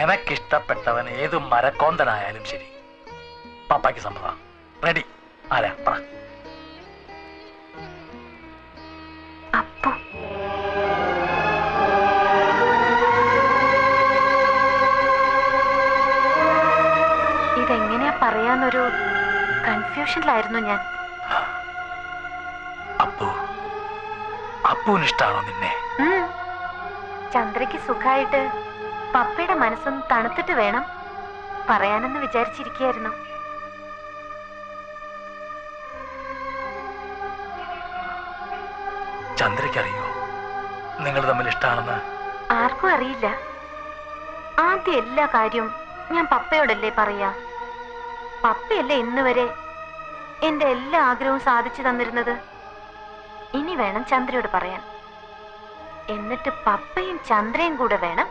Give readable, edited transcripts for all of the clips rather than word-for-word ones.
നിനക്കിഷ്ടപ്പെട്ടവൻ ഏത് മരക്കോന്തനായാലും ശരി. പാപ്പാക്ക് സമ്മതം. റെഡി? ആരാ പറ. ഇതെങ്ങനെയാ പറയാന്നൊരു കൺഫ്യൂഷനിലായിരുന്നു ഞാൻ. അപ്പുവിനിഷ്ടാണോ നിന്നെ? ചന്ദ്രയ്ക്ക് സുഖായിട്ട് പപ്പയുടെ മനസ്സൊന്ന് തണുത്തിട്ട് വേണം പറയാനെന്ന് വിചാരിച്ചിരിക്കുകയായിരുന്നു. ചന്ദ്രയ്ക്കറിയോ നിങ്ങൾ തമ്മിൽ ഇഷ്ടാണെന്ന്? ആർക്കും അറിയില്ല. ആദ്യം എല്ലാ കാര്യവും ഞാൻ പപ്പയോടല്ലേ പറയാ. പപ്പയല്ലേ ഇന്ന് വരെ എന്റെ എല്ലാ ആഗ്രഹവും സാധിച്ചു തന്നിരുന്നത്. ഇനി വേണം ചന്ദ്രയോട് പറയാൻ. എന്നിട്ട് പപ്പയും ചന്ദ്രയും കൂടെ വേണം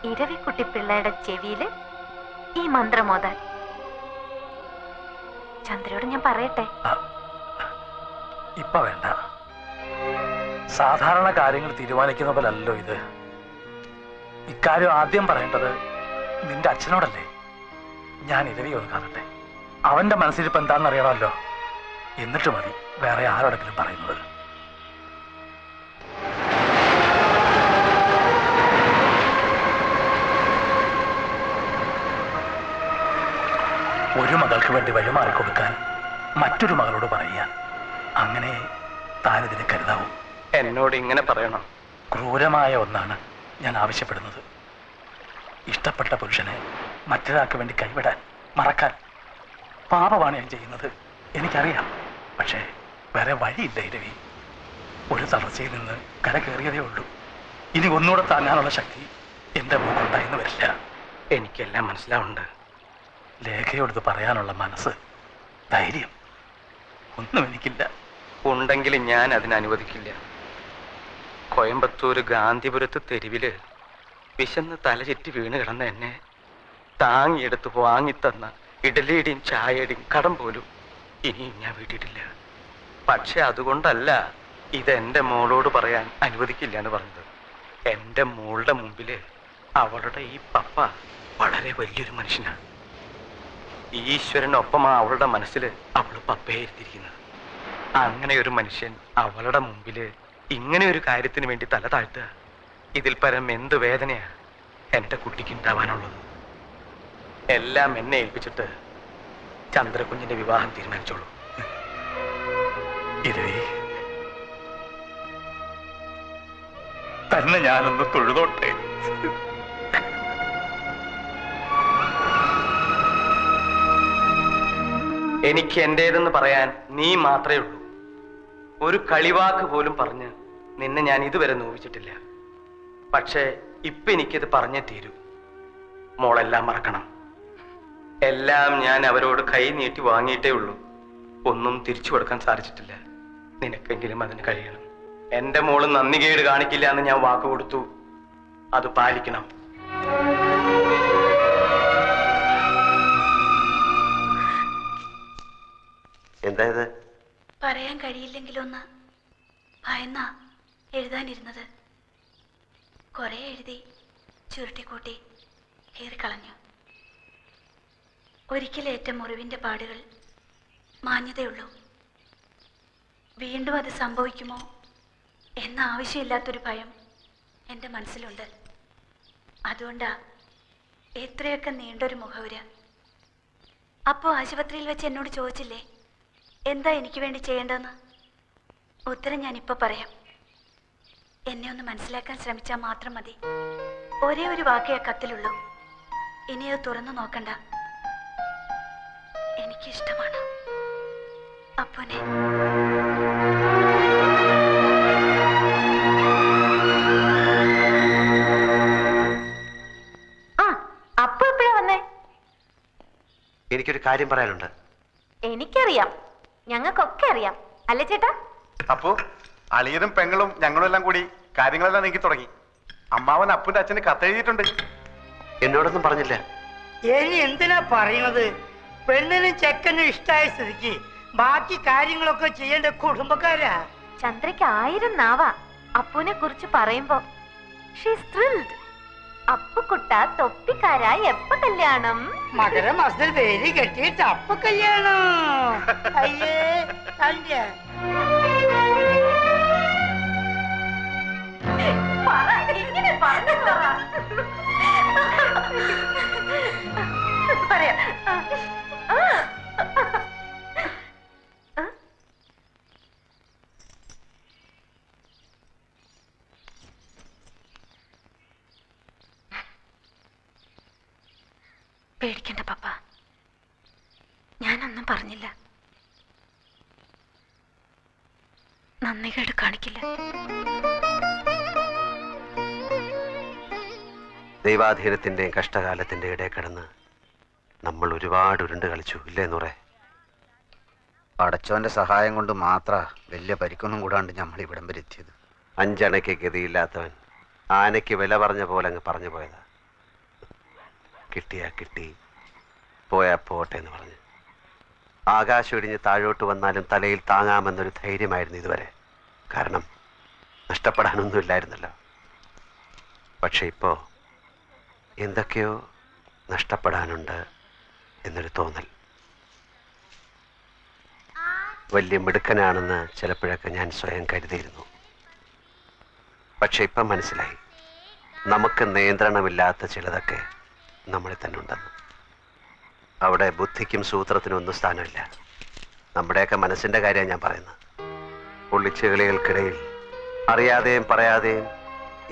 ഇരവിക്കുട്ടി പിള്ളയുടെ ചെവിയില് ഈ മന്ത്രമോതാൻ. ചന്ദ്രയോട് ഞാൻ പറയട്ടെ? ഇപ്പൊ വേണ്ട. സാധാരണ കാര്യങ്ങൾ തീരുമാനിക്കുന്ന പോലല്ലോ ഇത്. ഇക്കാര്യം ആദ്യം പറയേണ്ടത് നിന്റെ അച്ഛനോടല്ലേ. ഞാൻ ഇരവി ഒന്ന് കാണട്ടെ. അവന്റെ മനസ്സിലിപ്പോ എന്താണെന്ന് അറിയണമല്ലോ. എന്നിട്ട് മതി വേറെ ആരോടെങ്കിലും പറയുന്നത്. ഒരു മകൾക്ക് വേണ്ടി വഴിമാറിക്കൊടുക്കാൻ മറ്റൊരു മകളോട് പറയുക. അങ്ങനെ താനിതിനെ കരുതാവൂ. എന്നോട് ഇങ്ങനെ പറയണം? ക്രൂരമായ ഒന്നാണ് ഞാൻ ആവശ്യപ്പെടുന്നത്. ഇഷ്ടപ്പെട്ട പുരുഷനെ മറ്റൊരാൾക്ക് വേണ്ടി കൈവിടാൻ, മറക്കാൻ. പാപമാണ് ഞാൻ ചെയ്യുന്നത്, എനിക്കറിയാം. പക്ഷേ വേറെ വഴിയില്ല ഇരവി. ഒരു തളർച്ചയിൽ നിന്ന് കര കയറിയതേ ഉള്ളൂ. ഇനി ഒന്നുകൂടെ താങ്ങാനുള്ള ശക്തി എൻ്റെ മുഖമുണ്ടായെന്ന് വരില്ല. എനിക്കെല്ലാം മനസ്സിലാവുന്നുണ്ട്. ലേഖയോടത് പറയാനുള്ള മനസ്സ്, ധൈര്യം ഒന്നും എനിക്കില്ല. ഉണ്ടെങ്കിലും ഞാൻ അതിനനുവദിക്കില്ല. കോയമ്പത്തൂർ ഗാന്ധിപുരത്ത് തെരുവില് വിശന്ന് തലചുറ്റി വീണ് കിടന്ന എന്നെ താങ്ങിയെടുത്ത് വാങ്ങിത്തന്ന ഇഡലിയുടെയും ചായയുടെയും കടം പോലും ഇനിയും ഞാൻ വീട്ടിട്ടില്ല. പക്ഷെ അതുകൊണ്ടല്ല ഇതെന്റെ മോളോട് പറയാൻ അനുവദിക്കില്ല എന്ന് പറഞ്ഞത്. എൻ്റെ മോളുടെ മുമ്പില് അവളുടെ ഈ പപ്പ വളരെ വലിയൊരു മനുഷ്യനാണ്. ഈശ്വരനൊപ്പമാ അവളുടെ മനസ്സിൽ അവള് പപ്പയെ ഇരുത്തിയിരിക്കുന്നത്. അങ്ങനെ ഒരു മനുഷ്യൻ അവളുടെ മുമ്പില് ഇങ്ങനെ ഒരു കാര്യത്തിന് വേണ്ടി തല താഴ്ത്തുക, ഇതിൽ പരം എന്ത് വേദനയാ എൻ്റെ കുട്ടിക്ക് ഉണ്ടാവാനുള്ളത്? എല്ലാം എന്നെ ഏൽപ്പിച്ചിട്ട് ചന്ദ്രകുഞ്ഞിന്റെ വിവാഹം തീരുമാനിച്ചോളൂ. ഇരവി, തന്നെ ഞാനൊന്ന് തൊഴുതോട്ടെ. എനിക്ക് എന്റേതെന്ന് പറയാൻ നീ മാത്രമേ ഉള്ളൂ. ഒരു കളിവാക്ക് പോലും പറഞ്ഞ് നിന്നെ ഞാൻ ഇതുവരെ നോവിച്ചിട്ടില്ല. പക്ഷേ ഇപ്പൊ എനിക്കിത് പറഞ്ഞേ തീരൂ. മോളെല്ലാം മറക്കണം. എല്ലാം ഞാൻ അവരോട് കൈ നീട്ടി വാങ്ങിയിട്ടേ ഉള്ളൂ. ഒന്നും തിരിച്ചു കൊടുക്കാൻ സാധിച്ചിട്ടില്ല. നിനക്കെങ്കിലും അതിന് കഴിയണം. എന്റെ മോള് നന്ദികേട് കാണിക്കില്ല എന്ന് ഞാൻ വാക്ക് കൊടുത്തു. അത് പാലിക്കണം. എന്തായത്? പറയാൻ കഴിയില്ലെങ്കിലൊന്ന് ഭയന്നാ എഴുതാനിരുന്നത്. കുറെ എഴുതി ചുരുട്ടിക്കൂട്ടി കീറിക്കളഞ്ഞു. ഒരിക്കലേറ്റ മുറിവിന്റെ പാടുകൾ മാഞ്ഞതേയുള്ളൂ. വീണ്ടും അത് സംഭവിക്കുമോ എന്ന ആവശ്യമില്ലാത്തൊരു ഭയം എൻ്റെ മനസ്സിലുണ്ട്. അതുകൊണ്ടാ എത്രയൊക്കെ നീണ്ടൊരു മുഖവുര. അപ്പോൾ ആശുപത്രിയിൽ വെച്ച് എന്നോട് ചോദിച്ചില്ലേ എന്താ എനിക്ക് വേണ്ടി ചെയ്യേണ്ടതെന്ന്? ഉത്തരം ഞാനിപ്പോൾ പറയാം. എന്നെ ഒന്ന് മനസ്സിലാക്കാൻ ശ്രമിച്ചാൽ മാത്രം മതി. ഒരേ ഒരു വാക്കേ ആ കത്തിലുള്ളൂ. ഇനി അത് തുറന്നു നോക്കണ്ട. എനിക്കിഷ്ടമാണ് അപ്പുനെ. അപ്പു എപ്പോഴാ വന്നേ? എനിക്കൊരു കാര്യം പറയാനുണ്ട്. എനിക്കറിയാം, ഞങ്ങൾക്കൊക്കെ അറിയാം, അല്ലേ ചേട്ടാ? അപ്പോ അളിയനും പെങ്ങളും ഞങ്ങളും എല്ലാം കൂടി കാര്യങ്ങളെല്ലാം നീക്കി തുടങ്ങി. അമ്മാവൻ അപ്പുന്റെ അച്ഛന് കത്തെഴുതിയിട്ടുണ്ട്. എന്നോടൊന്നും പറഞ്ഞില്ല. ഇനി എന്തിനാ പറയുന്നത്? പെണ്ണിനും ചെക്കനും ഇഷ്ടമായ സ്ഥിതിക്ക് ബാക്കി കാര്യങ്ങളൊക്കെ ചെയ്യേണ്ട കുടുംബക്കാരാ. ചന്ദ്രയ്ക്ക് 1000 നാവാ അപ്പുനെ കുറിച്ച് പറയുമ്പോ. She's thrilled. അപ്പുക്കുട്ട തൊപ്പിക്കാര എപ്പ കല്യാണം? മകരമാസത്തിൽ വേലി കെട്ടിയിട്ട് അപ്പ കല്യാണം. അയ്യേ തന്റെ പറയാ. പേടിക്കണ്ട പപ്പ, ഞാനൊന്നും പറഞ്ഞില്ല. നന്ദി കേട് കാണിക്കില്ല. ദൈവാധീനത്തിന്റെയും കഷ്ടകാലത്തിന്റെ ഇടയിൽ കിടന്ന് നമ്മൾ ഒരുപാട് ഉരുണ്ട് കളിച്ചു ഇല്ലേ നൂറേ? പടച്ചോന്റെ സഹായം കൊണ്ട് മാത്ര വലിയ പരിക്കൊന്നും കൂടാണ്ട് നമ്മൾ ഇവിടം വരെ എത്തിയത്. അഞ്ചണയ്ക്ക് ഗതിയില്ലാത്തവൻ ആനയ്ക്ക് വില പറഞ്ഞ പോലെ അങ്ങ് പറഞ്ഞു പോയതാ. കിട്ടിയാ കിട്ടി, പോയാ പോട്ടെ എന്ന് പറഞ്ഞ് ആകാശം ഇടിഞ്ഞ് താഴോട്ട് വന്നാലും തലയിൽ താങ്ങാമെന്നൊരു ധൈര്യമായിരുന്നു ഇതുവരെ. കാരണം നഷ്ടപ്പെടാനൊന്നുമില്ലായിരുന്നല്ലോ. പക്ഷെ ഇപ്പോ എന്തൊക്കെയോ നഷ്ടപ്പെടാനുണ്ട് എന്നൊരു തോന്നൽ. വലിയ മിടുക്കനാണെന്ന് ചിലപ്പോഴൊക്കെ ഞാൻ സ്വയം കരുതിയിരുന്നു. പക്ഷെ ഇപ്പം മനസ്സിലായി, നമുക്ക് നിയന്ത്രണമില്ലാത്ത ചിലതൊക്കെ നമ്മളിൽ തന്നെ ഉണ്ടെന്ന്. അവിടെ ബുദ്ധിക്കും സൂത്രത്തിനും ഒന്നും സ്ഥാനമില്ല. നമ്മുടെയൊക്കെ മനസ്സിൻ്റെ കാര്യമാണ് ഞാൻ പറയുന്നത്. ഒളിച്ചുകളികൾക്കിടയിൽ അറിയാതെയും പറയാതെയും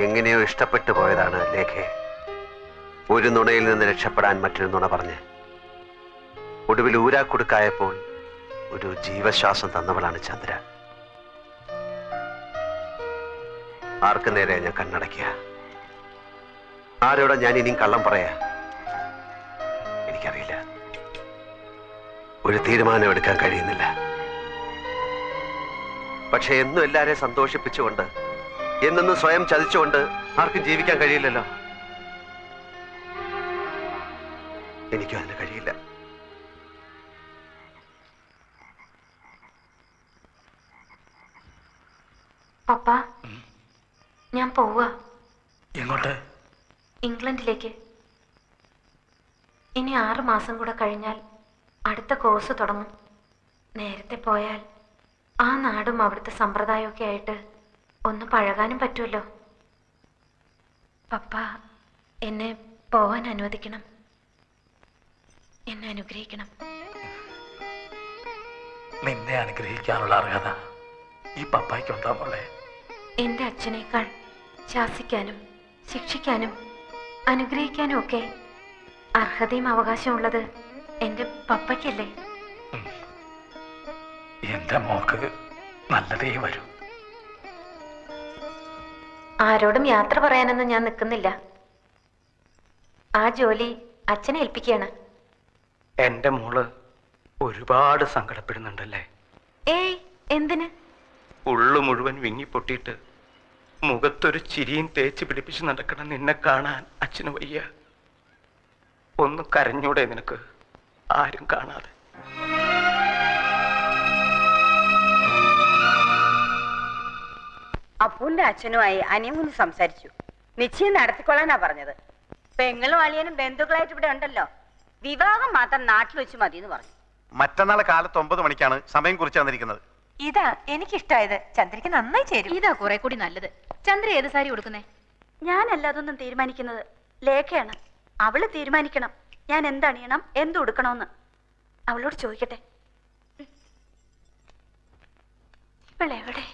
എങ്ങനെയോ ഇഷ്ടപ്പെട്ടു പോയതാണ് ലേഖയെ. ഒരു നുണയിൽ നിന്ന് രക്ഷപ്പെടാൻ മറ്റൊരു നുണ പറഞ്ഞ് ഒടുവിൽ ഊരാക്കുടുക്കായപ്പോൾ ഒരു ജീവശ്വാസം തന്നവളാണ് ചന്ദ്ര. ആർക്ക് നേരെ ഞാൻ കണ്ണടയ്ക്കുക? ആരോടാ ഞാൻ ഇനിയും കള്ളം പറയാ? എനിക്കറിയില്ല. ഒരു തീരുമാനം എടുക്കാൻ കഴിയുന്നില്ല. പക്ഷെ എന്നും എല്ലാരെയും സന്തോഷിപ്പിച്ചുകൊണ്ട്, എന്നൊന്നും സ്വയം ചതിച്ചുകൊണ്ട് ആർക്കും ജീവിക്കാൻ കഴിയില്ലല്ലോ. എനിക്കും അതിന് കഴിയില്ല. പപ്പ, ഞാൻ പോവാ. എങ്ങോട്ട്? ഇംഗ്ലണ്ടിലേക്ക്. ഇനി 6 മാസം കൂടെ കഴിഞ്ഞാൽ അടുത്ത കോഴ്സ് തുടങ്ങും. നേരത്തെ പോയാൽ ആ നാടും അവിടുത്തെ സമ്പ്രദായമൊക്കെ ആയിട്ട് ഒന്ന് പഴകാനും പറ്റുമല്ലോ. പപ്പ എന്നെ പോവാൻ അനുവദിക്കണം. എന്നെ അനുഗ്രഹിക്കണം. നിന്നെ അനുഗ്രഹിക്കാനുള്ള അർഹത ഈ പപ്പായ്ക്കുണ്ടോ മോളെ? എൻ്റെ അച്ഛനേക്കാൾ ശാസിക്കാനും ശിക്ഷിക്കാനും അനുഗ്രഹിക്കാനും ഒക്കെ അർഹതയും അവകാശമുള്ളത് എൻ്റെ പപ്പയ്ക്കല്ലേ? എന്റെ മോക്ക് നല്ലതേ വരൂ. ആരോടും യാത്ര പറയാനൊന്നും ഞാൻ നിൽക്കുന്നില്ല. ആ ജോലി അച്ഛനെ ഏൽപ്പിക്കുകയാണ്. എന്റെ മോള് ഒരുപാട് സങ്കടപ്പെടുന്നുണ്ടല്ലേ? ഏയ്, എന്തിന്? ഉള്ളു മുഴുവൻ വിങ്ങിപ്പൊട്ടിയിട്ട് മുഖത്തൊരു ചിരിയും തേച്ച് പിടിപ്പിച്ച് നടക്കണം നിന്നെ കാണാൻ അച്ഛന് വയ്യ. ഒന്ന് കരഞ്ഞൂടെ നിനക്ക്, ആരും കാണാതെ? അപ്പൂന്റെ അച്ഛനുമായി അനിയൻ സംസാരിച്ചു. നിശ്ചയം നടത്തിക്കൊള്ളാനാ പറഞ്ഞത്. പെങ്ങളും അളിയനും ബന്ധുക്കളായിട്ട് ഇവിടെ ഉണ്ടല്ലോ. വിവാഹം മാത്രം നാട്ടിൽ വെച്ച് മതി എന്ന് പറഞ്ഞു. മറ്റന്നാൾ കാലത്ത് 9 മണിക്കാണ് സമയം കുറിച്ച് തന്നിരിക്കുന്നത്. ഇതാ എനിക്കിഷ്ടായത്. ചന്ദ്രയ്ക്ക് നന്നായി ചേരും. ഇതാ കുറെ കൂടി നല്ലത്. ചന്ദ്ര ഏത് സാരി കൊടുക്കുന്നേ? ഞാനല്ല അതൊന്നും തീരുമാനിക്കുന്നത്, ലേഖയാണ്. അവള് തീരുമാനിക്കണം ഞാൻ എന്തണിയണം, എന്ത് ഉടുക്കണമെന്ന്. അവളോട് ചോദിക്കട്ടെ. ഇവളെവിടെ?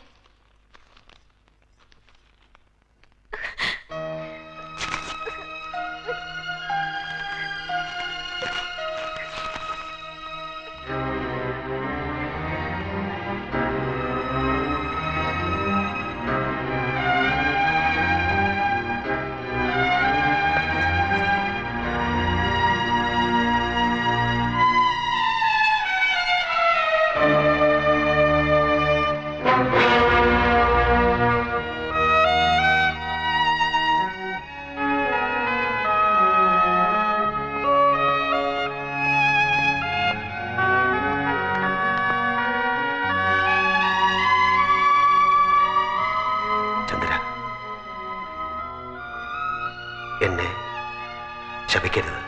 ശപിക്കരുത്.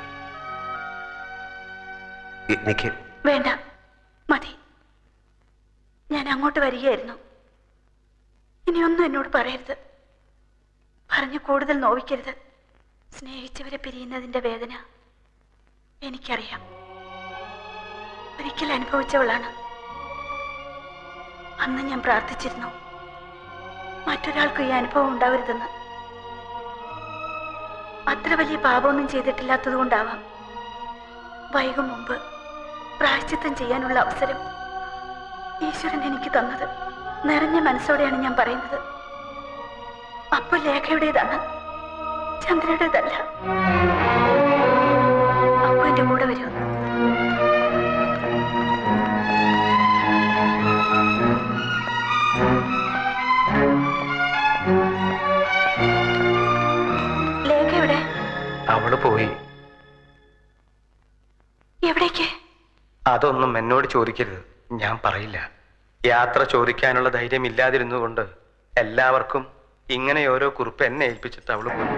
എനിക്ക് വേണ്ട, മതി. ഞാൻ അങ്ങോട്ട് വരികയായിരുന്നു. ഇനിയൊന്നും എന്നോട് പറയരുത്, പറഞ്ഞു കൂടുതൽ നോവിക്കരുത്. സ്നേഹിച്ചവരെ പിരിയുന്നതിന്റെ വേദന എനിക്കറിയാം. ഒരിക്കൽ അനുഭവിച്ചവളാണ്. അന്ന് ഞാൻ പ്രാർത്ഥിച്ചിരുന്നു മറ്റൊരാൾക്ക് ഈ അനുഭവം ഉണ്ടാവരുതെന്ന്. അത്ര വലിയ പാപമൊന്നും ചെയ്തിട്ടില്ലാത്തത് കൊണ്ടാവാം വൈകും മുമ്പ് പ്രായശ്ചിത്തം ചെയ്യാനുള്ള അവസരം ഈശ്വരൻ എനിക്ക് തന്നത്. നിറഞ്ഞ മനസ്സോടെയാണ് ഞാൻ പറയുന്നത്. അപ്പോൾ ലേഖയുടേതാണ്, ചന്ദ്രയുടേതല്ല. അപ്പു എന്റെ കൂടെ വരൂ. ലേഖ എവിടെ? അവള് പോയി. എവിടേക്ക്? അതൊന്നും എന്നോട് ചോദിക്കരുത്, ഞാൻ പറയില്ല. യാത്ര ചോദിക്കാനുള്ള ധൈര്യം ഇല്ലാതിരുന്നുകൊണ്ട് എല്ലാവർക്കും ഇങ്ങനെ ഓരോ കുറിപ്പ് എന്നെ ഏൽപ്പിച്ചിട്ട് അവള് പോയി.